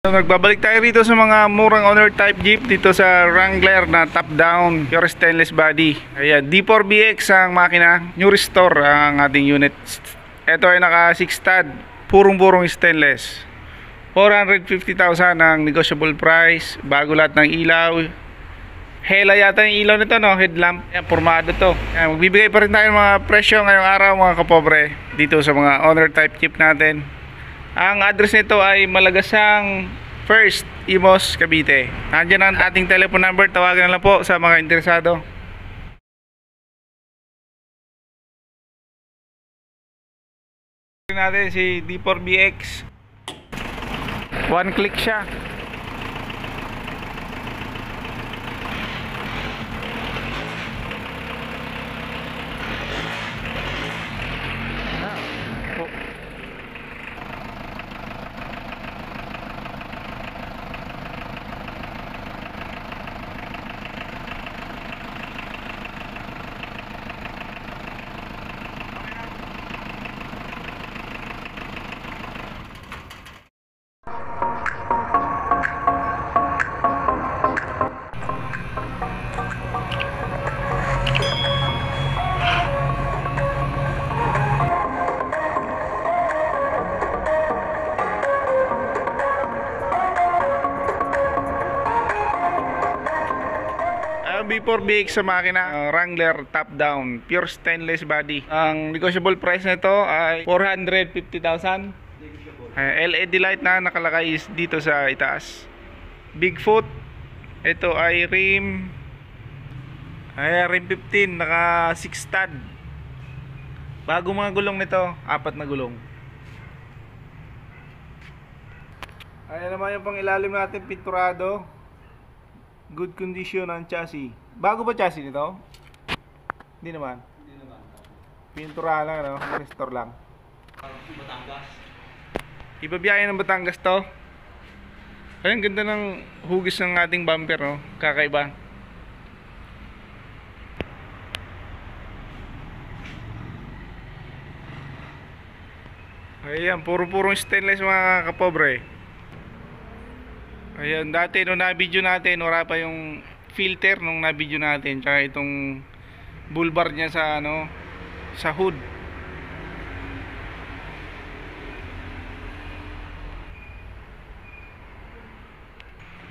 Nagbabalik tayo rito sa mga murang owner type jeep dito sa Wrangler na top down pure stainless body. Ayan, D4BX ang makina, new restore ang ating unit. Ito ay naka 6 stud, purong stainless. 450,000 ang negotiable price, bago lahat ng ilaw. Hela yata yung ilaw nito, no? Headlamp. Ayan, pormado to. Ayan, magbibigay pa rin tayo ng mga presyo ngayong araw mga kapobre dito sa mga owner type jeep natin. Ang address nito ay Malagasang First, Imos, Cavite. Nandiyan ang ating telephone number. Tawagan na lang po sa mga interesado. Natin si D4BX. One click siya. B4BX sa makina, Wrangler top down, pure stainless body. Ang negotiable price nito ay 450,000. LED light na nakalagay dito sa itaas. Bigfoot. Ito ay rim 15, naka 6 stud. Bago mga gulong nito, 4 na gulong. Ayan naman yung pang ilalim natin, pinturado. Good condition ang chassis. Bago ba chassis nito? Hindi naman. Pintura lang, no? Restore lang. Batangas. Ibabiyahe ng Batangas to. Ayun, ganda ng hugis ng ating bumper, no? Kakaiba. Ayan, purong stainless mga kapobre. Ayan, dati nung na-video natin, wala pa yung filter nung na-video natin, tsaka itong bull bar niya sa ano, sa hood.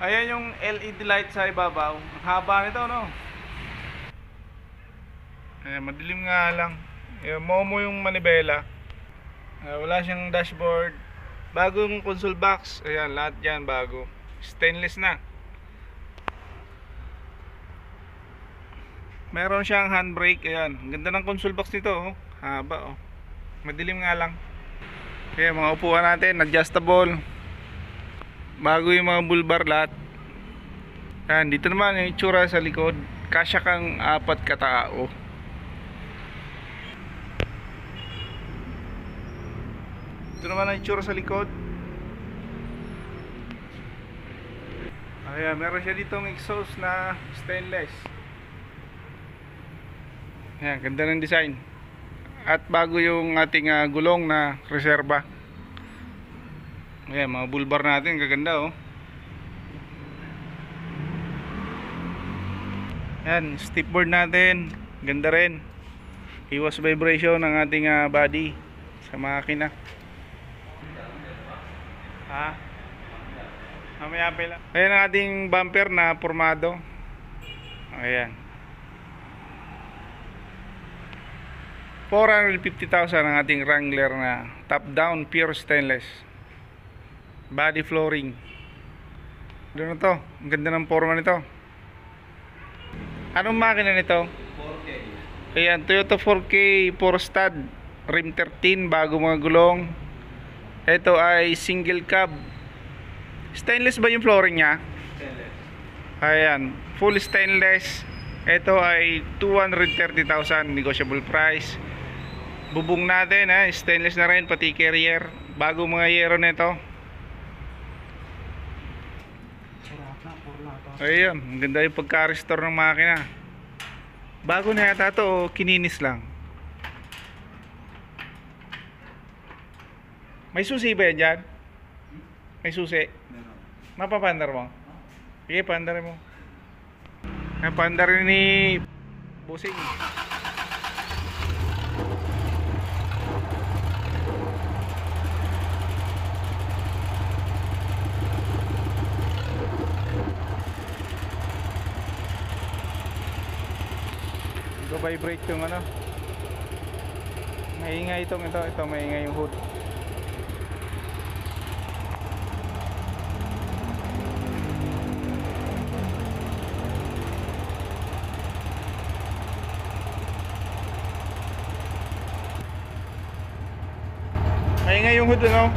Ayan yung LED light sa ibabaw. Ang haba nito, no? Ayan, madilim nga lang. Ayan, momo yung manibela. Wala siyang dashboard. Bagong console box. Ayan, lahat yan bago. Stainless na. Meron siyang handbrake. Ayan, ganda ng console box nito, oh. Haba, oh. Madilim nga lang. Kaya mga upuan natin adjustable. Bago yung mga bull bar lahat. Ayan, dito naman yung itsura sa likod. Kasya kang 4 katao. Ito naman ang itsura sa likod. Ayan, meron siya ditong exhaust na stainless. Ayan, ganda ng design. At bago yung ating gulong na reserva. Ayan, mga bull bar natin, kaganda, oh. Ayan, stepboard natin, ganda rin. Iwas vibration ng ating body sa makina. Ha? Mamaya pala. Ayan ang ating bumper na pormado. Ayan. 450,000 ang ating Wrangler na top down pure stainless. Body flooring. Doon na to. Ang ganda ng forma nito. Anong makina nito? 4K. Ayan, Toyota 4K 4 stud, rim 13, bago mga gulong. Ito ay single cab. Stainless ba yung flooring niya? Stainless. Ayan, full stainless. Ito ay 230,000 negotiable price. Bubong natin, stainless na rin, pati carrier. Bago mga yero nito. Ayan, ang ganda yung pagka-restore ng makina. Bago na yata ito, kininis lang. May susi ba yan dyan? May susi. Mapapandar mo? Sige, pandarin mo. Pandarin ni Busing. Vibrate yung ano. Maingay ito, maingay yung hood. Maingay yung hood, ano?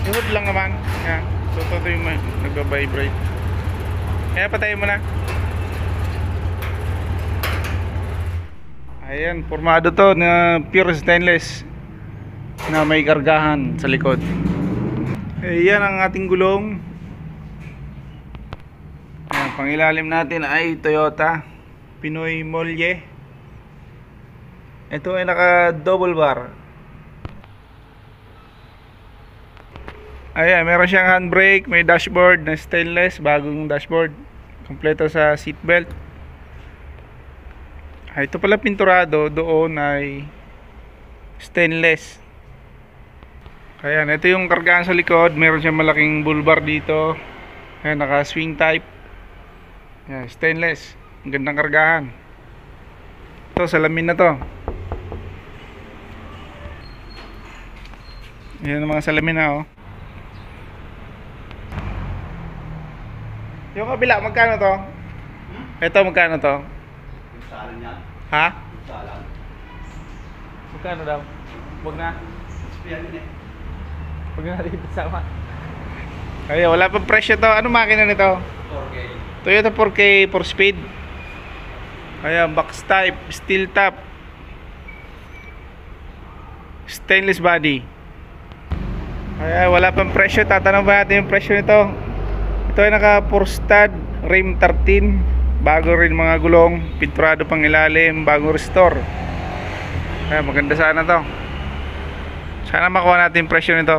Yung hood lang naman. Yan. So ito yung nagba-vibrate. Kaya patayin mo na. Ayan, formado to na pure stainless na may kargahan sa likod. Ayan ang ating gulong. Ayan, pangilalim natin ay Toyota Pinoy Molye. Ito ay naka double bar. Ayan, meron siyang handbrake, may dashboard na stainless, bagong dashboard, kompleto sa seatbelt. Ito pala pinturado, doon ay stainless. Ayan, ito yung kargaan sa likod. Meron siyang malaking bull bar dito. Ayan, naka swing type. Ayan, stainless. Ang gandang kargahan. Ito, salamin na to. Ayan ang mga salamin na, oh. Yung kabila, magkano to? Ito, magkano to? Salan yan. Ha? Salan. Magkano daw? Huwag na. Yan eh. Huwag na dito sama. Ay, wala pang presyo to. Ano makina nito? 4K. Toyota 4K 4-speed. Ayan, box type, steel top, stainless body. Ayan, wala pang presyo. Tatanong ba natin yung presyo nito? Ito ay naka 4-stud, rim 13. Bago rin mga gulong, pinturado pang ilalim, bagong restore. Ayan, maganda sana to. Sana makuha natin yung presyo nito.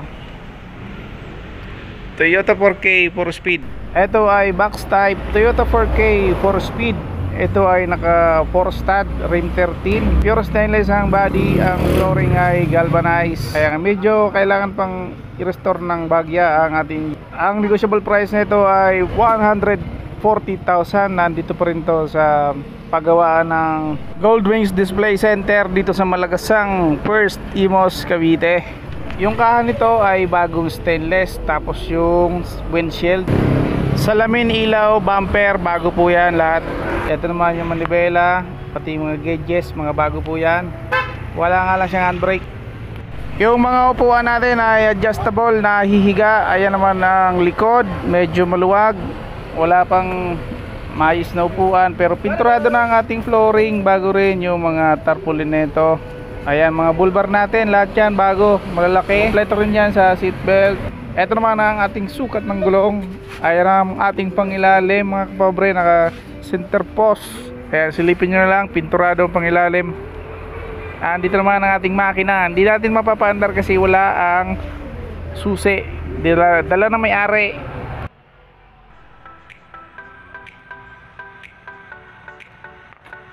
Toyota 4K 4-speed. Ito ay box type Toyota 4K 4-speed. Ito ay naka 4-stud, rim 13. Pure stainless ang body. Ang flooring ay galvanized. Kaya medyo kailangan pang i-restore ng bagya ang ating. Ang negotiable price nito ay 140,000. Nandito pa rin to sa paggawaan ng Gold Wings Display Center dito sa Malagasang First Imos, Cavite. Yung kahan nito ay bagong stainless. Tapos yung windshield, salamin, ilaw, bumper, bago po yan lahat. Ito naman yung manibela, pati yung mga gauges, mga bago po yan. Wala nga lang siyang handbrake. Yung mga upuan natin ay adjustable na hihiga. Ayan naman ang likod, medyo maluwag. Wala pang maayos na upuan, pero pinturado na ang ating flooring. Bago rin yung mga tarpaulin nito. Ayan, mga bulbar natin, lahat yan bago, malalaki. Kompleto rin yan sa seatbelt. Ito naman ang ating sukat ng gulong. Ayan ang ating pangilalim, mga kapobre, naka center post. Ayan, silipin nyo na lang, pinturado ang pangilalim. Andito naman ang ating makina. Hindi natin mapapaandar kasi wala ang susi. Dala na may-ari.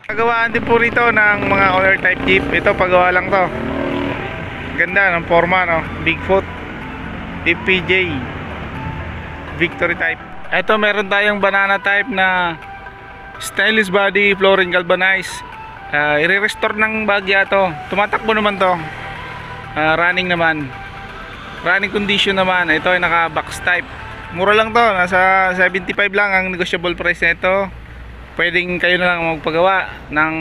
Pagawaan din po rito ng mga owner type jeep. Ito, pagawa lang to. Ganda ng forma, no? Bigfoot FPJ Victory type. Ito, meron tayong banana type na stainless body, flooring galvanized. I-restore ng bagya to. Tumatakbo naman to. Running naman. Running condition naman. Ito ay naka box type. Mura lang to. Nasa 75 lang ang negotiable price nito. Pwedeng kayo na lang magpagawa ng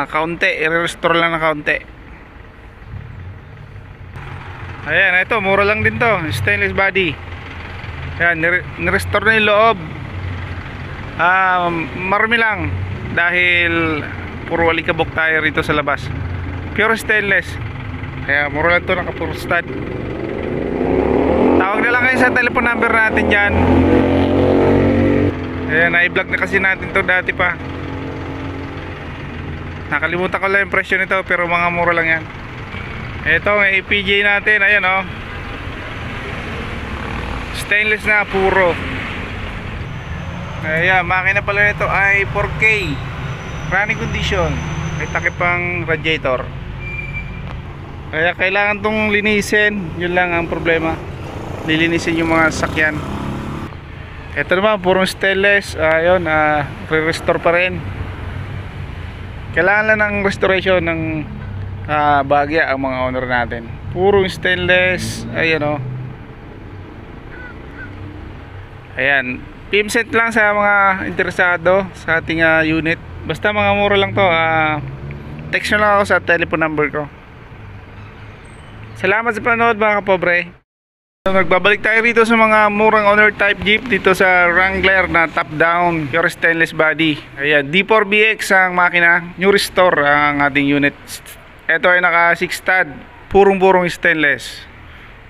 kaunti. I-restore lang ng kaunti. Ayan, ito. Mura lang din to. Stainless body. Ayan, nirestore na yung loob. Marami lang dahil puro alikabok tayo rito sa labas. Pure stainless. Kaya mura lang to, naka pure stud. Tawag na lang kayo sa telephone number natin dyan. Ayan, na-vlog na kasi natin to dati pa. Nakalimutan ko lang yung presyo nito, pero mga mura lang yan. Ito ang APJ natin. Ayan, oh. Stainless na puro. Ayan, makina pala nito ay 4K. Running condition. May takip pang radiator. Kaya kailangan tong linisin. Yun lang ang problema. Lilinisin yung mga sakyan. Ito naman, purong stainless. Ayun, re-restore pa rin. Kailangan lang ng restoration ng bagya ang mga owner natin. Purong stainless. Ayan o. Ayan. PIMSET lang sa mga interesado sa ating unit. Basta mga mura lang to. Text nyo lang ako sa telephone number ko. Salamat sa panood mga kapobre. Nagbabalik tayo rito sa mga murang owner type jeep dito sa Wrangler na top down pure stainless body. Ayan, D4BX ang makina, new restore ang ating unit. Ito ay naka 6 stud, purong stainless.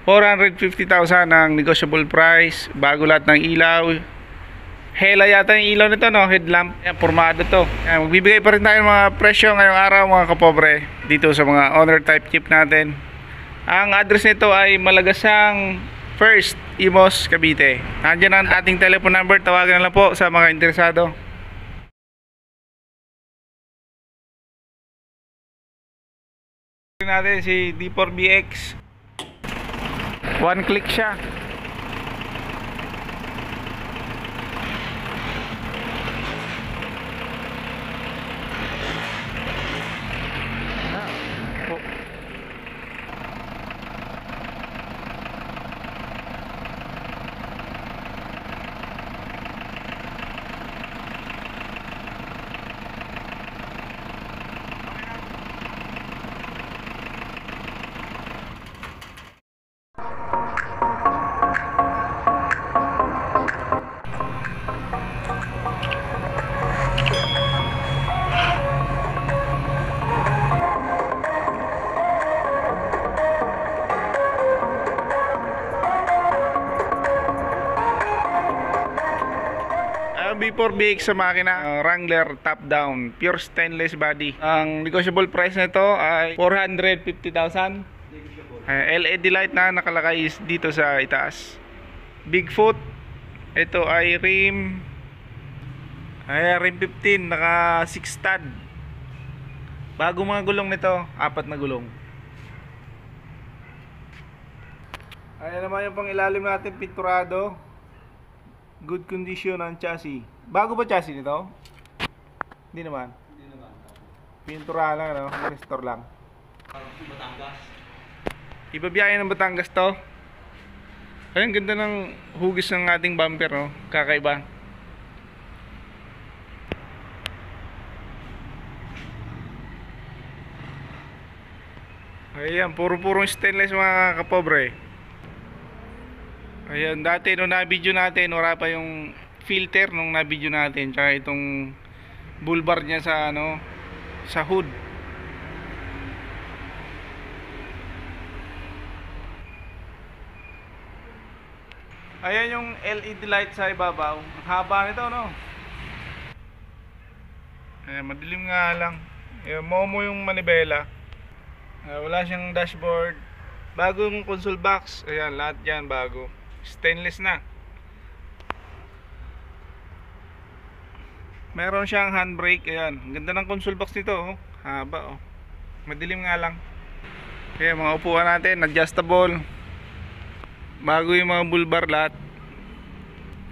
450,000 ang negotiable price, bago lahat ng ilaw. Hela yata yung ilaw nito, no? Headlamp. Ayan, formado to. Ayan, magbibigay pa rin tayo ng mga presyo ngayong araw mga kapobre dito sa mga owner type jeep natin. Ang address nito ay Malagasang First, Imos, Cavite. Nandiyan ang ating telephone number. Tawagan na lang po sa mga interesado. Natin si D4BX. One click siya. B4BX sa makina, Wrangler top down, pure stainless body. Ang negotiable price nito ay 450,000. LED light na nakalagay dito sa itaas. Bigfoot. Ito ay rim 15, naka 6 stud. Bago mga gulong nito, 4 na gulong. Ayan naman yung pang ilalim natin, pinturado. Good condition ang chassis. Bago ba chassis nito? Hindi naman. Pintura lang, no? Restore lang. Batangas. Ibabiyahe ng Batangas to. Ayun, ganda ng hugis ng ating bumper, no? Kakaiba. Ayan, puro-purong stainless mga kapobre. Ayan, dati nung na-video natin, wala pa yung filter nung na-video natin, tsaka itong bull bar niya sa sa hood. Ayan yung LED light sa ibabaw. Ang haba nito, no? Ayan, madilim nga lang. Ayan, momo yung manibela. Wala siyang dashboard. Bagong console box. Ayan, lahat yan bago. Stainless na. Meron siyang handbrake. Ayan, ang ganda ng console box nito, oh. Haba, oh. Madilim nga lang. Ayan, mga upuan natin, adjustable. Bago yung mga bull bar lahat.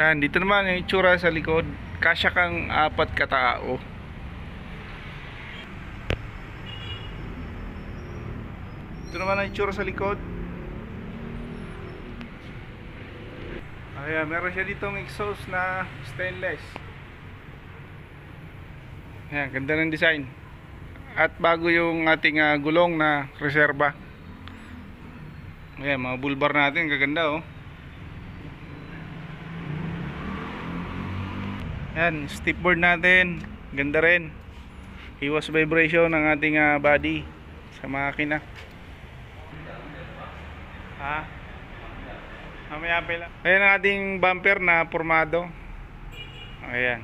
Ayan, dito naman yung itsura sa likod. Kasya kang 4 katao. Ito naman ang itsura sa likod. Ayan, meron siya ditong exhaust na stainless. Ayan, ganda ng design. At bago yung ating gulong na reserva. Ayan, mga bull bar natin, gaganda, oh. Ayan, step board natin, ganda rin. Iwas vibration ng ating body sa makina. Mamaya pala. Ayan ang ating bumper na formado. Ayan.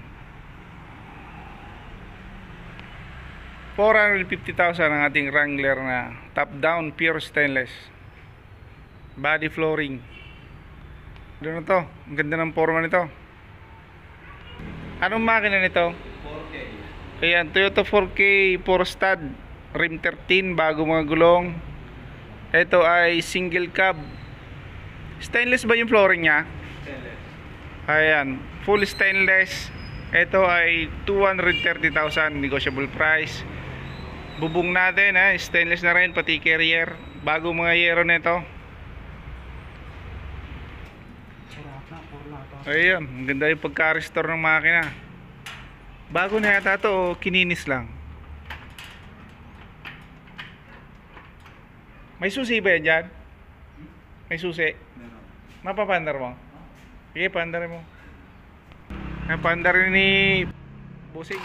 450,000 ang ating Wrangler na top down pure stainless. Body flooring. Doon na to. Ang ganda ng forma nito. Anong makina nito? 4K. Ayan, Toyota 4K 4 stud, rim 13, bago mga gulong. Ito ay single cab. Stainless ba yung flooring niya? Stainless. Ayan, full stainless. Ito ay 230,000 negotiable price. Bubong natin, stainless na rin, pati carrier. Bago mga yero nito. Ayan, ang ganda yung pagka-restore ng makina. Bago na yata ito o kininis lang? May susi ba yan dyan? May susi? Meron. Mapapandar mo? Sige, pandar mo. Napandar ni Busing.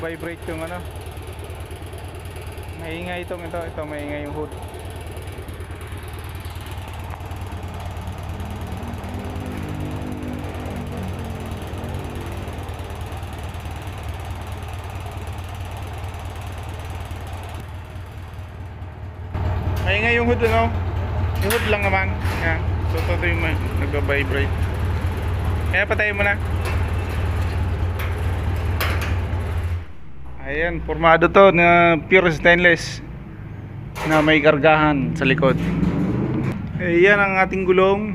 Vibrate yung ano, maingay ito maingay yung hood. Maingay yung hood, ano, yung hood lang naman yan. So ito yung nagba-vibrate, kaya patayin mo na. Ayan, formado to na pure stainless na may kargahan sa likod. Ayan ang ating gulong.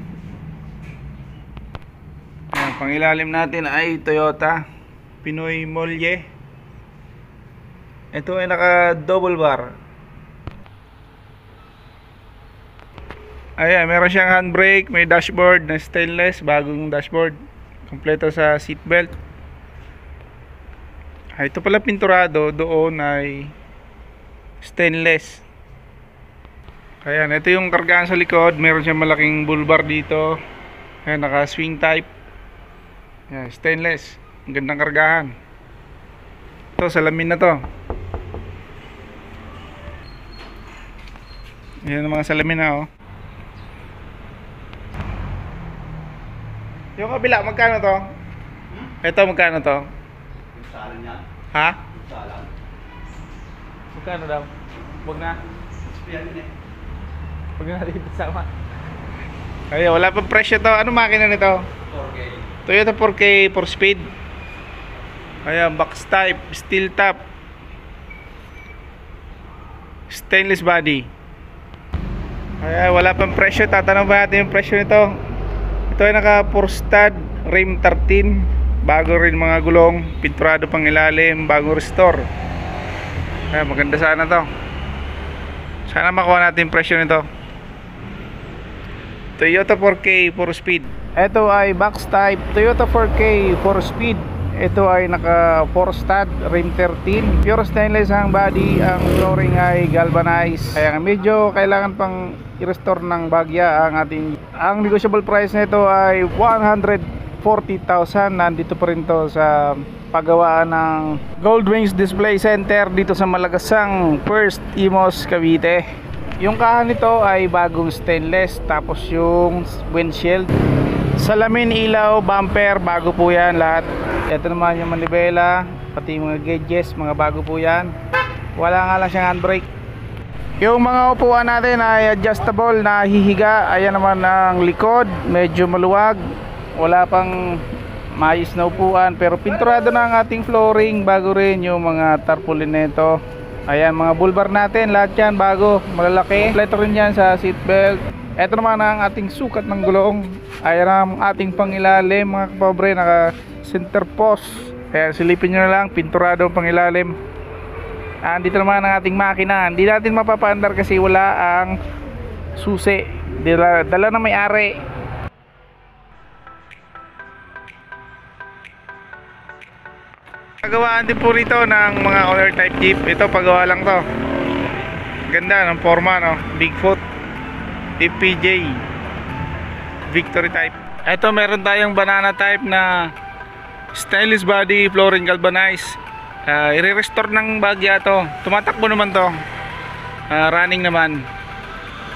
Ayan, pangilalim natin ay Toyota Pinoy Molye. Ito ay naka double bar. Ayan, meron siyang handbrake, may dashboard na stainless, bagong dashboard, kompleto sa seatbelt. Ito pala pinturado, doon ay stainless. Ayan, ito yung kargaan sa likod. Meron siyang malaking bull bar dito. Ayan, naka swing type. Ayan, stainless. Ang gandang kargahan. Ito, salamin na to. Ayan ang mga salamin na, oh. Yung kabila, magkano to? Ito, magkano to? Yung salan niya. Ha? Yung salan. Magkano daw? Huwag na. Spian din eh. Huwag na natin sama. Ay, wala pang presyo to. Ano makina nito? 4K. Toyota 4K 4-speed. Ayan, box type, steel top, stainless body. Ayan, wala pang presyo. Tatanong ba natin yung presyo nito? Ito ay naka 4 stud, rim 13. Bago rin mga gulong, pinturado pang ilalim, bagong restore. Ayan, maganda sana to. Sana makuha natin yung presyo nito. Toyota 4K 4-speed. Ito ay box type Toyota 4K 4-speed. Ito ay naka 4 stud, rim 13. Pure stainless ang body. Ang flooring ay galvanized. Kaya medyo kailangan pang i-restore ng bagya ang ating. Ang negotiable price nito ay 140,000. Nandito pa rin to sa paggawaan ng Gold Wings Display Center dito sa Malagasang First Imos, Cavite. Yung kahan nito ay bagong stainless. Tapos yung windshield, salamin, ilaw, bumper, bago po yan lahat. Ito naman yung manibela, pati mga gauges, mga bago po yan. Wala nga lang siyang handbrake. Yung mga upuan natin ay adjustable na hihiga. Ayan naman ang likod, medyo maluwag. Wala pang maayos na upuan, pero pinturado na ang ating flooring. Bago rin yung mga tarpaulin nito. Ayan, mga bulbar natin, lahat yan bago, malalaki. Kompleto rin yan sa seatbelt. Ito naman ang ating sukat ng gulong. Ayan ang ating pangilalim, mga kapobre, naka center post. Ayan, silipin nyo na lang, pinturado ang pangilalim. Dito naman ang ating makina. Hindi natin mapapaandar kasi wala ang susi. Dala na may-ari. Pagawaan din po rito ng mga owner type jeep. Ito, pagawa lang to. Ganda ng forma, no? Bigfoot FPJ Victory type. Ito, meron tayong banana type na stainless body, flooring galvanized. I-restore ng bagya to. Tumatakbo naman to. Running naman.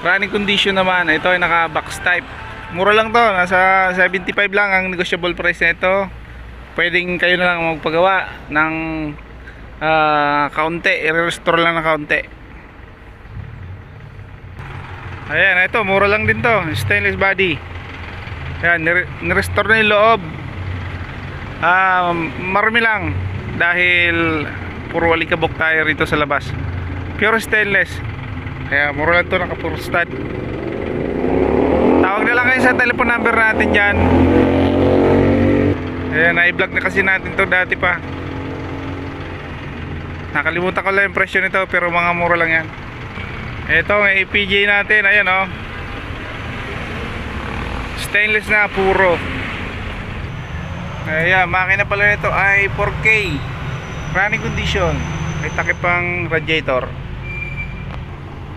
Running condition naman. Ito ay naka box type. Mura lang to, nasa 75 lang ang negotiable price nito. Pwedeng kayo na lang magpagawa ng kaunti, i-restore lang ng kaunti. Ayan, ito mura lang din to, stainless body. Ayan, nirestore na yung loob. Marami lang dahil puro alikabok tayo rito sa labas. Pure stainless. Kaya mura lang to, naka-pure stud. Tawag na lang kayo sa telephone number natin dyan. Ayan, na-vlog na kasi natin to dati pa. Nakalimutan ko lang yung presyo nito, pero mga mura lang yan. Ito ang APJ natin, ayan oh. Stainless na, puro. Ayan, makina pala nito ay 4K running condition. May takip pang radiator.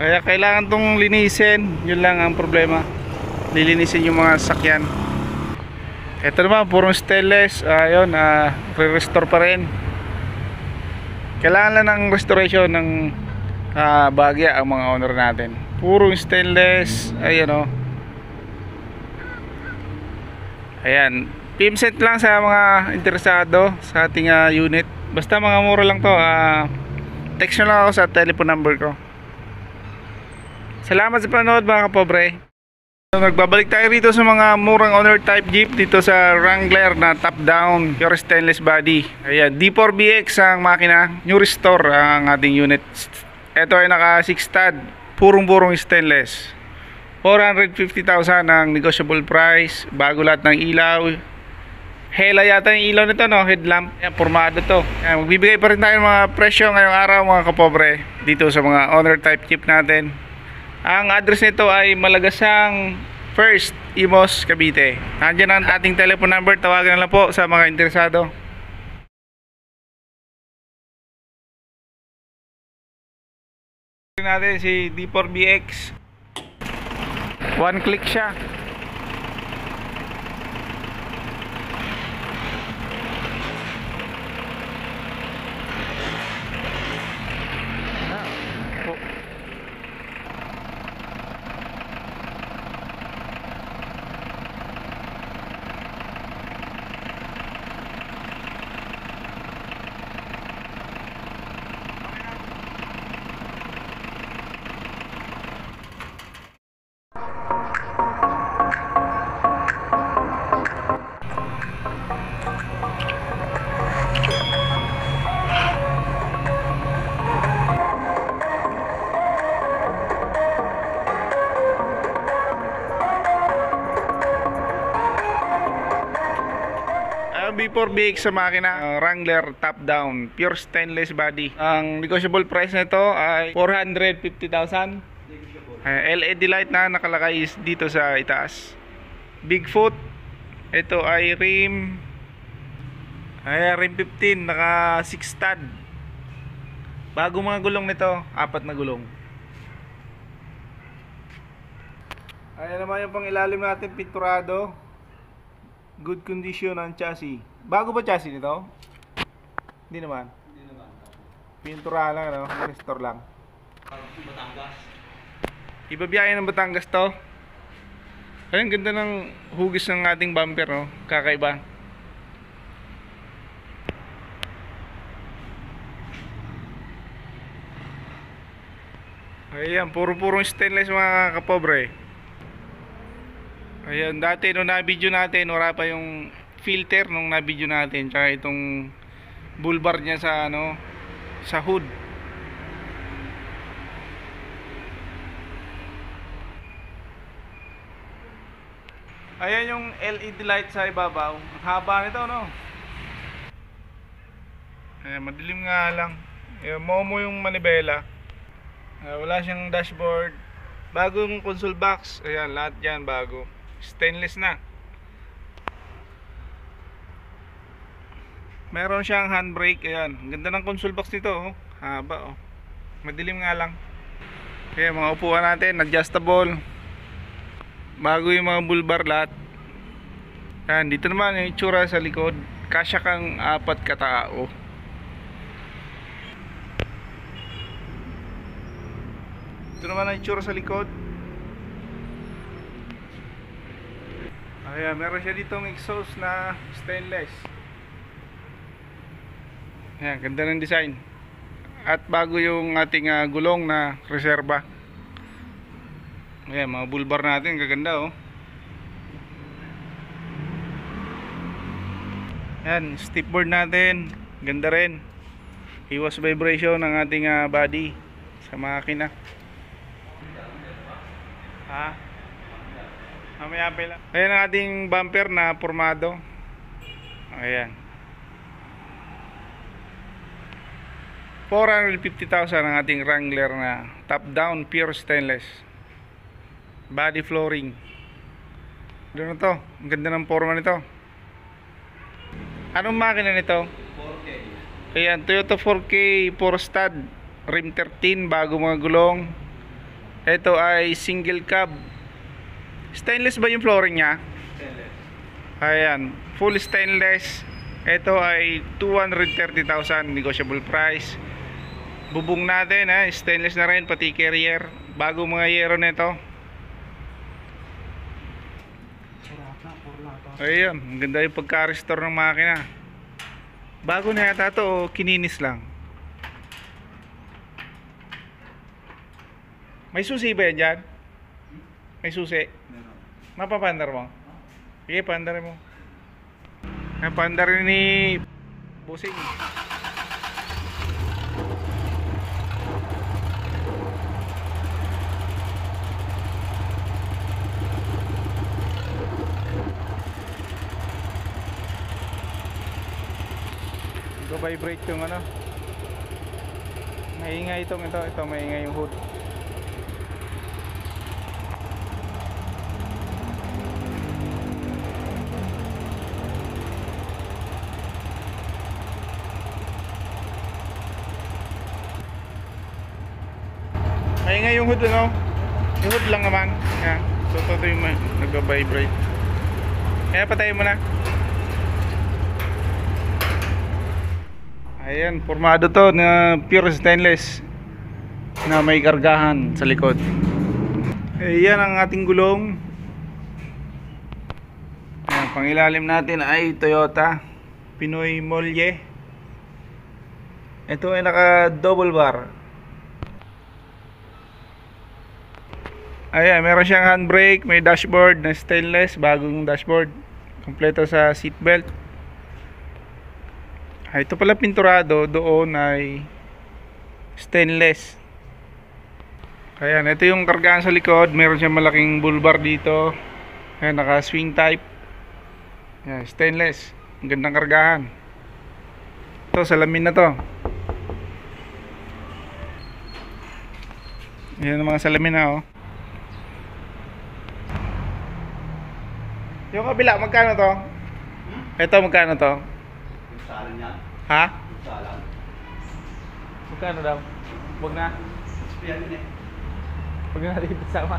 Kaya kailangan tong linisin. Yun lang ang problema, lilinisin yung mga sakyan. Ito naman, purong stainless. Ayun, re-restore pa rin. Kailangan lang ng restoration ng bagya ang mga owner natin. Purong stainless. Ayan o. Ayan, PMSET lang sa mga interesado sa ating unit. Basta mga mura lang to. Text nyo lang ako sa telephone number ko. Salamat sa panood mga kapobre. Nagbabalik tayo rito sa mga murang owner type jeep dito sa Wrangler na top down pure stainless body. Ayan, D4BX ang makina, new restore ang ating unit. Ito ay naka 6 stud, purong stainless. 450,000 ang negotiable price, bago lahat ng ilaw. Hela yata yung ilaw nito, no? Headlamp. Ayan, formado to. Ayan, magbibigay pa rin tayo ng mga presyo ngayong araw mga kapobre dito sa mga owner type jeep natin. Ang address nito ay Malagasang First, Imos, Cavite. Nandiyan ang ating telephone number. Tawagan na lang po sa mga interesado. Natin si D4BX. One click siya. B4BX sa makina, Wrangler top down, pure stainless body. Ang negotiable price nito ay 450,000. LED light na nakalagay dito sa itaas. Bigfoot. Ito ay rim 15, naka 6 stud. Bago mga gulong nito, 4 na gulong. Ayan naman yung pang ilalim natin, pinturado. Good condition ang chassis. Bago ba chassis nito? Hindi naman. Pintura lang, no? Restore lang. Batangas. Ibabiyahe ng Batangas to. Ayun, ganda ng hugis ng ating bumper, no? Kakaiba. Ayan, puro-purong stainless mga kapobre. Ayan, dati nung na-video natin, wala pa yung filter nung na-video natin. Tsaka itong bull bar niya sa, sa hood. Ayan yung LED light sa ibabaw. Ang haba nito, no? Ayan, madilim nga lang. Ayan, momo yung manibela. Wala siyang dashboard. Bagong console box. Ayan, lahat yan bago. Stainless na. Meron siyang handbrake. Ayan, ang ganda ng console box nito, oh. Haba, oh. Madilim nga lang. Kaya mga upuan natin adjustable. Bago yung mga bull bar lahat. Ayan, dito naman yung itsura sa likod. Kasya kang 4 katao. Ito naman ang itsura sa likod. Ayan, meron siya ditong exhaust na stainless. Ayan, ganda ng design. At bago yung ating gulong na reserba. Ayan, mga bulbar natin, gaganda oh. Ayan, stepboard natin, ganda rin. Iwas vibration ng ating body sa makina. Ha? Mamaya pa lang. Ayan ang ating bumper na formado. Ayan. 450,000 ang ating Wrangler na top down pure stainless. Body flooring. Doon na to. Ang ganda ng forma nito. Anong makina nito? 4K. Ayan, Toyota 4K 4 stud rim 13, bago mga gulong. Ito ay single cab. Stainless ba yung flooring niya? Stainless. Ayan, full stainless. Ito ay 230,000 negotiable price. Bubong natin stainless na rin, pati carrier. Bago mga yero nito. Ayan, ang ganda yung pagka-restore ng makina. Bago na yata to o kininis lang? May susi ba yan dyan? May susi? Meron. Mapapandar mo? Sige, pandarin mo. Napandarin ni Busing. Vibrate yung ano, maingay ito maingay yung hood. Maingay yung hood ano, yung hood lang naman yan. So ito yung nagba-vibrate, kaya patayin mo na. Ayan, formado to na pure stainless na may kargahan sa likod. Ayan ang ating gulong. Ayan, pangilalim natin ay Toyota Pinoy Molye. Ito ay naka double bar. Ayan, meron siyang handbrake, may dashboard na stainless, bagong dashboard, kompleto sa seatbelt. Ito pala pinturado, doon ay stainless. Ayan, ito yung kargaan sa likod. Meron siyang malaking bull bar dito. Ayan, naka swing type. Ayan, stainless. Ang gandang kargahan. Ito, salamin na to. Ayan ang mga salamin na oh. Yung kabila, magkano to? Ito, magkano to? Salan yan. Ha? Salan. Magkano daw? Huwag na. Yan yun eh. Huwag na natin sama.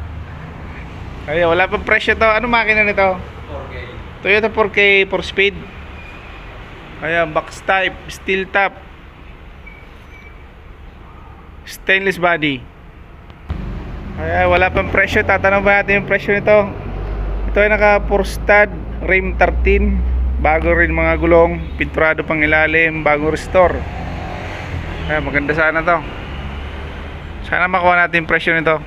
Ay, wala pang presyo to. Ano makina nito? 4K. Toyota 4K 4 speed. Ayan, box type, steel top, stainless body. Ayan, wala pang presyo. Tatanong ba natin yung presyo nito? Ito ay naka 4 stud rim 13. Bago rin mga gulong, pinturado pang ilalim, bagong restore. Ayan, maganda sana to. Sana makuha natin presyo nito.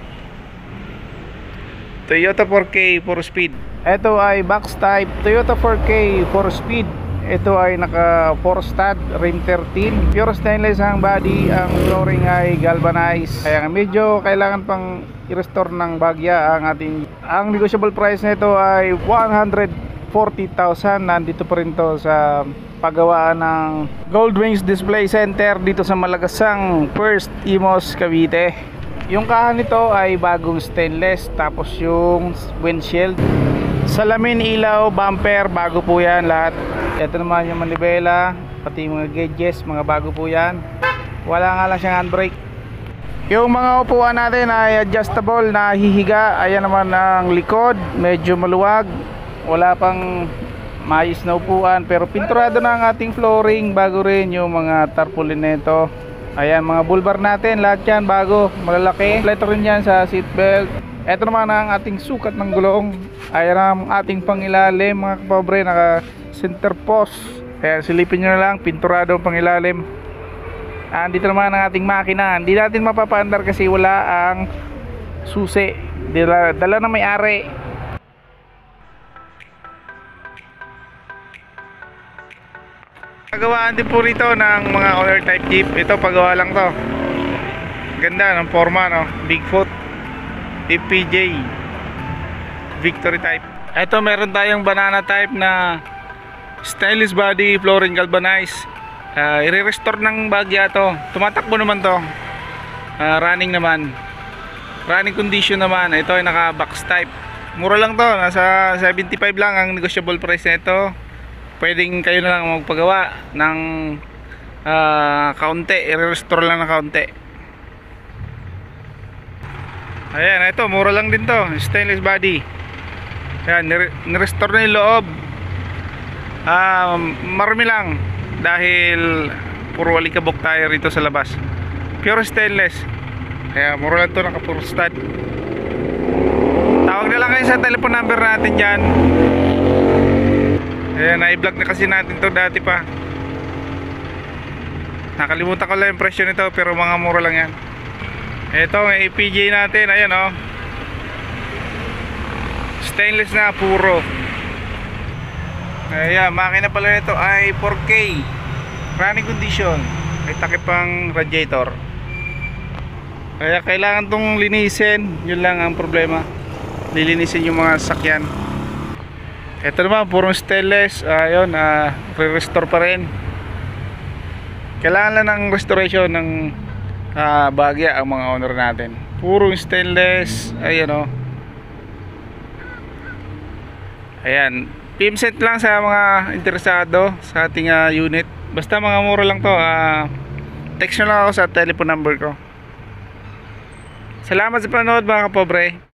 Toyota 4K 4 speed. Ito ay box type Toyota 4K 4 speed. Ito ay naka 4 stud rim 13. Pure stainless ang body. Ang flooring ay galvanized. Kaya medyo kailangan pang i-restore ng bagya ang ating. Ang negotiable price nito ay 140,000. Nandito pa rin to sa paggawaan ng Gold Wings Display Center dito sa Malagasang First Imos, Cavite. Yung kahan nito ay bagong stainless. Tapos yung windshield, salamin, ilaw, bumper, bago po yan lahat. Ito naman yung manibela, pati mga gauges, mga bago po yan. Wala nga lang siyang handbrake. Yung mga upuan natin ay adjustable na hihiga. Ayan naman ang likod, medyo maluwag. Wala pang maayos na upuan, pero pinturado na ang ating flooring. Bago rin yung mga tarpaulin nito. Ayan, mga bull bar natin, lahat yan bago, malalaki. Kompleto rin yan sa seatbelt. Ito naman ang ating sukat ng gulong. Ayan ang ating pangilalim mga kapobre, naka center post. Ayan, silipin nyo na lang, pinturado ang pangilalim. Dito naman ang ating makina. Hindi natin mapapaandar kasi wala ang susi. Dala na may-ari. Pagawaan din po rito ng mga owner type jeep. Ito pagawa lang to. Ganda ng forma, no? Bigfoot FPJ Victory type. Ito meron tayong banana type na stainless body, flooring galvanized. I-restore ng bagya to. Tumatakbo naman to. Running naman. Running condition naman. Ito ay naka box type. Mura lang to. Nasa 75 lang ang negotiable price nito. Pwedeng kayo na lang magpagawa ng kaunti. I-restore lang ng kaunti. Ayan, ito mura lang din to. Stainless body. Ayan, nirestore na yung loob. Marami lang dahil puro alikabok tayo rito sa labas. Pure stainless. Kaya mura lang to, naka-pure stud. Tawag na lang kayo sa telephone number natin dyan. Ayan, na-vlog na kasi natin to dati pa. Nakalimutan ko lang yung presyo nito, pero mga mura lang yan. Ito ang APJ natin, ayan o. Stainless na, puro. Ayan, makina pala nito ay 4K. Running condition. May takip pang radiator. Kaya kailangan tong linisin. Yun lang ang problema. Lilinisin yung mga sakyan. Ito naman, purong stainless. Ayun, re-restore pa rin. Kailangan lang ng restoration ng bagya ang mga owner natin. Purong stainless. Ayan o. Ayan. PMSet lang sa mga interesado sa ating unit. Basta mga mura lang to. Text nyo lang ako sa telephone number ko. Salamat sa panood mga kapobre.